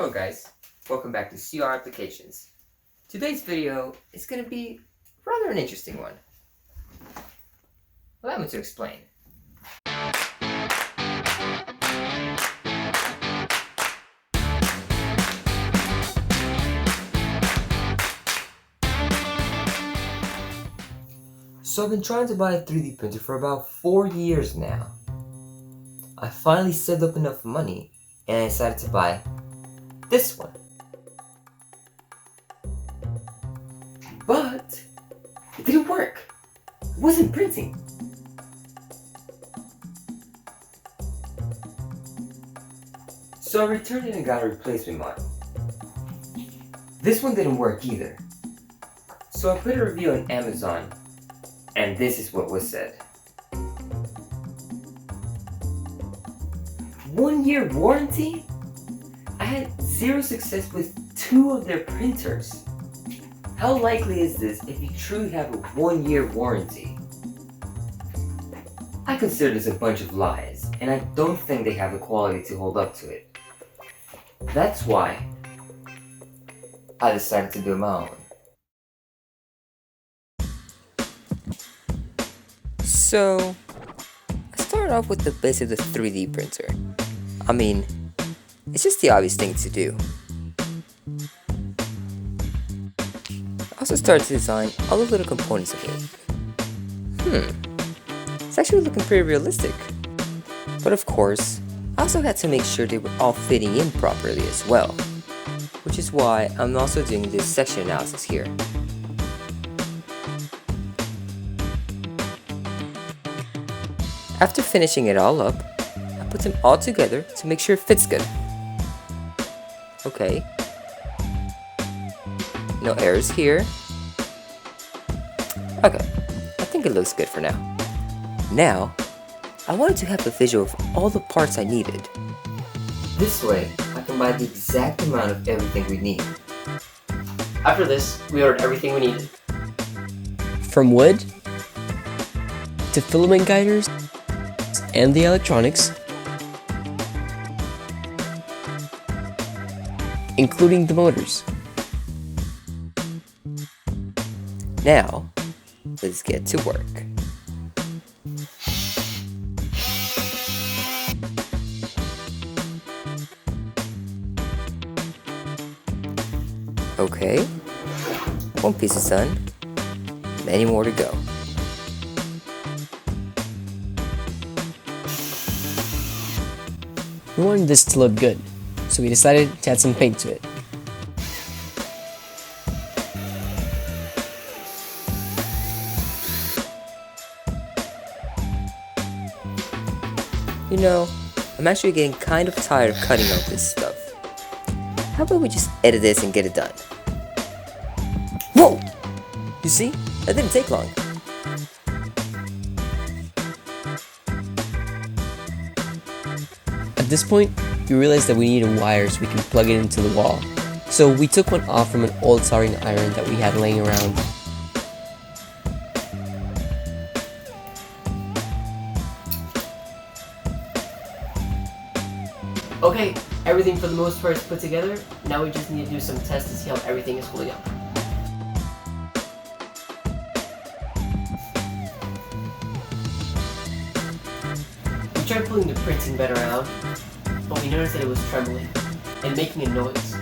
Hello guys, welcome back to CR Applications. Today's video is going to be rather an interesting one. Allow me to explain. So I've been trying to buy a 3D printer for about 4 years now. I finally saved up enough money and I decided to buy this one. But it didn't work. It wasn't printing. So I returned it and got a replacement model. This one didn't work either. So I put a review on Amazon and this is what was said. 1 year warranty? I had zero success with 2 of their printers. How likely is this if you truly have a 1 year warranty? I consider this a bunch of lies, and I don't think they have the quality to hold up to it. That's why I decided to do my own. So, I started off with the basics of the 3D printer. I mean, it's just the obvious thing to do. I also started to design all the little components of it. It's actually looking pretty realistic. But of course, I also had to make sure they were all fitting in properly as well. Which is why I'm also doing this section analysis here. After finishing it all up, I put them all together to make sure it fits good. Okay. No errors here. Okay, I think it looks good for now. Now, I wanted to have a visual of all the parts I needed. This way, I can buy the exact amount of everything we need. After this, we ordered everything we needed. From wood, to filament guiders, and the electronics, including the motors. Now, let's get to work. Okay, one piece is done, many more to go. We wanted this to look good, so we decided to add some paint to it. You know, I'm actually getting kind of tired of cutting out this stuff. How about we just edit this and get it done? Whoa! You see? That didn't take long. At this point, we realized that we needed a wire so we can plug it into the wall. So we took one off from an old soldering iron that we had laying around. Okay, everything for the most part is put together. Now we just need to do some tests to see how everything is holding up. We tried pulling the printing bed around, but we noticed that it was trembling and making a noise.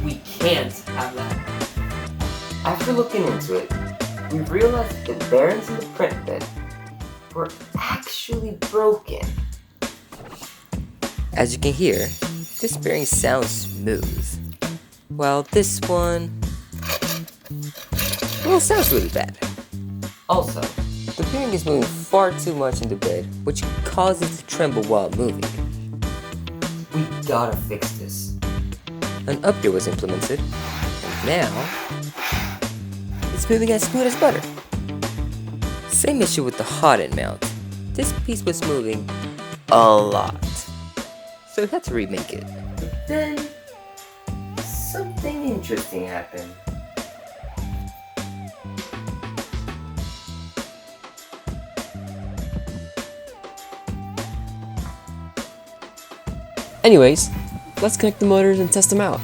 We can't have that. After looking into it, we realized that the bearings in the print bed were actually broken. As you can hear, this bearing sounds smooth, while this one, well, sounds really bad. Also, the bearing is moving far too much in the bed, which causes it to tremble while moving. We gotta fix this. An update was implemented, and now, it's moving as smooth as butter. Same issue with the hot end mount. This piece was moving a lot. So we had to remake it. But then, something interesting happened. Anyways, let's connect the motors and test them out.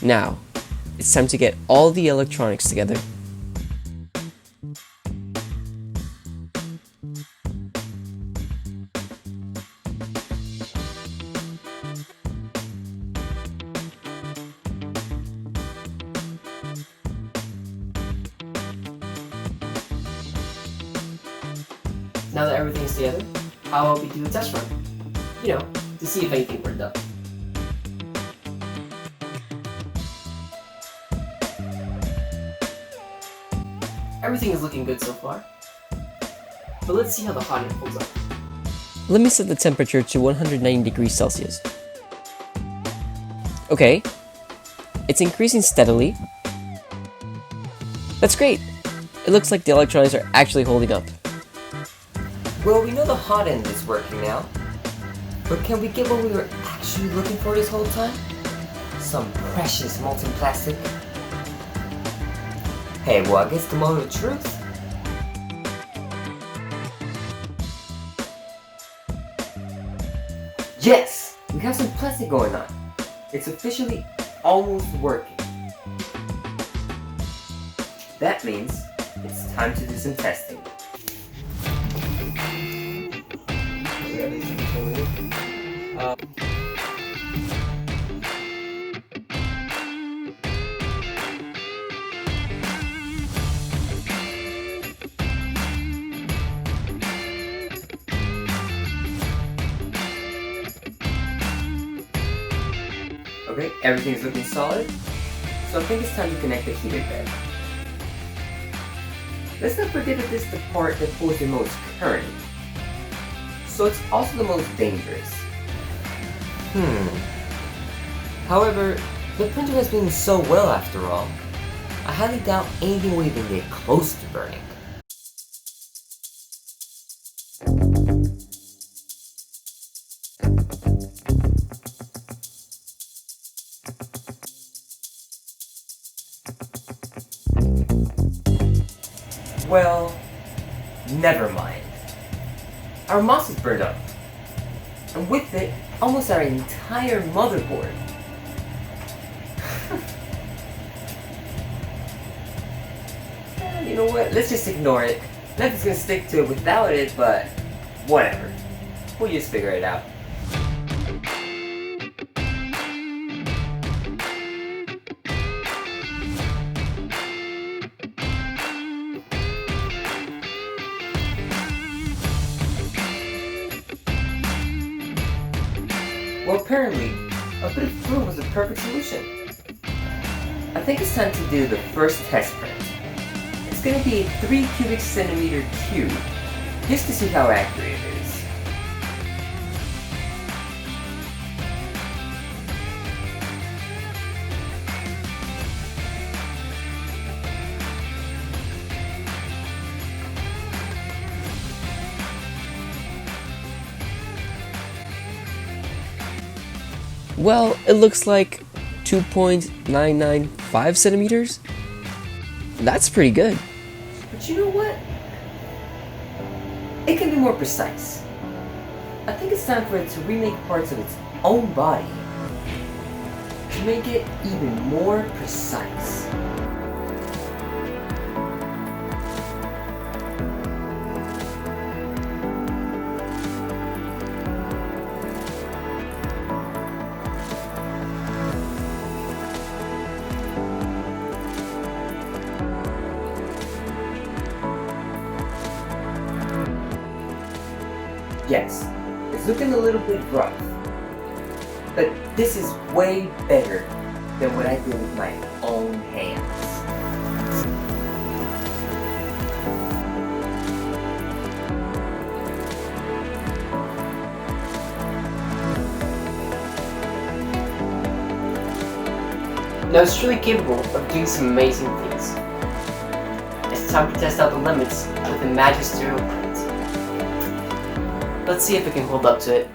Now, it's time to get all the electronics together. Now that everything's together, how about we do a test run? You know, to see if anything burned up. Everything is looking good so far. But let's see how the hot end pulls up. Let me set the temperature to 190 degrees Celsius. Okay, it's increasing steadily. That's great. It looks like the electronics are actually holding up. Well, we know the hot end is working now. But can we get what we were actually looking for this whole time? Some precious molten plastic? Hey, well, I guess the moment of truth. Yes! We have some plastic going on. It's officially almost working. That means it's time to do some testing. Okay, everything's looking solid, so I think it's time to connect the heater bed. Let's not forget that this is the part that pulls the most current, so it's also the most dangerous. However, the printer has been so well after all, I highly doubt anything will even get close to burning. Well, never mind. Our mouse is burned up, and with it, almost our entire motherboard. You know what? Let's just ignore it. Nothing's gonna stick to it without it, but whatever. We'll just figure it out. Well, apparently, a bit of fluid was the perfect solution. I think it's time to do the first test print. It's going to be a 3 cubic centimeter cube, just to see how accurate it is. Well, it looks like 2.995 centimeters. That's pretty good. But you know what? It can be more precise. I think it's time for it to remake parts of its own body to make it even more precise. Yes, it's looking a little bit rough, but this is way better than what I did with my own hands. Now it's truly capable of doing some amazing things. It's time to test out the limits with the magisterial print. Let's see if it can hold up to it.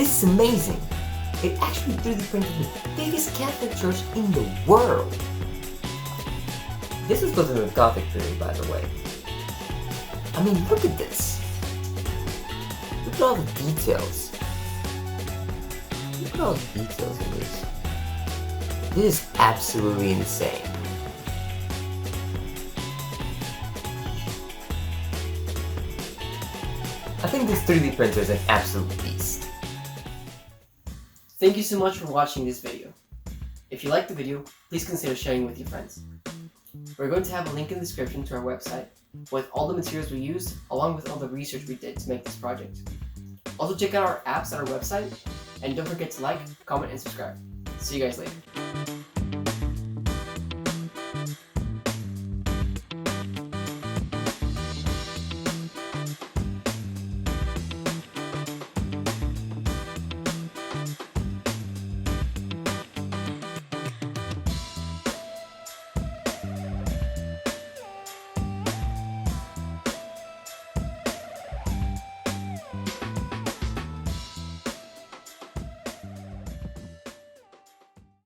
This is amazing. It actually 3D printed the biggest Catholic church in the world. This was built in the Gothic period, by the way. I mean, look at this. Look at all the details. Look at all the details in this. This is absolutely insane. I think this 3D printer is an absolute beast. Thank you so much for watching this video. If you liked the video, please consider sharing with your friends. We're going to have a link in the description to our website with all the materials we used, along with all the research we did to make this project. Also check out our apps at our website, and don't forget to like, comment, and subscribe. See you guys later.